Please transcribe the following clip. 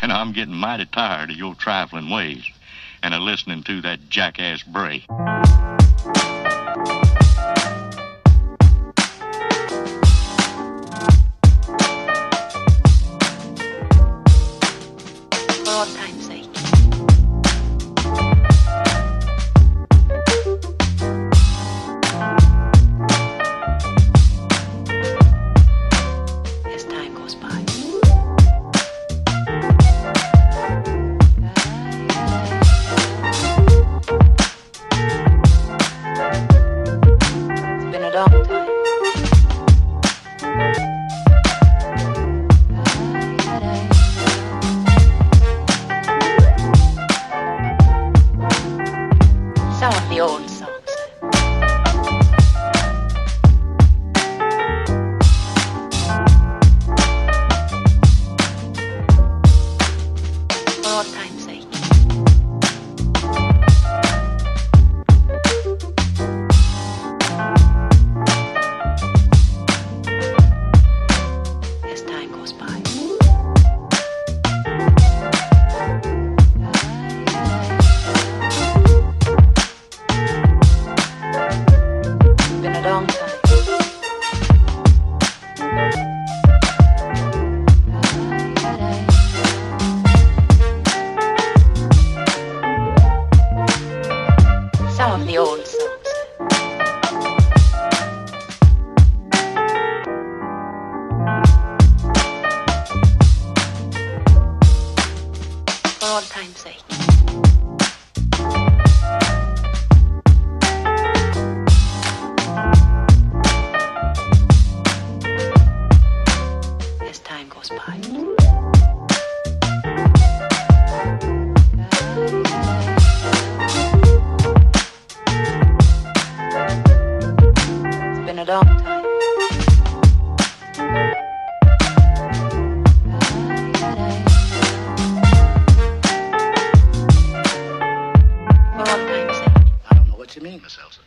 and I'm getting mighty tired of your trifling ways and of listening to that jackass bray. For all time's sake. As time goes by. It's been a long time. Some of the old songs. For all time's sake. As time goes by. It's been a long time. Some of the old songs. For all time's sake. As time goes by. It's been a long time. For all time's sake. I don't know what you mean, Miss Elsa.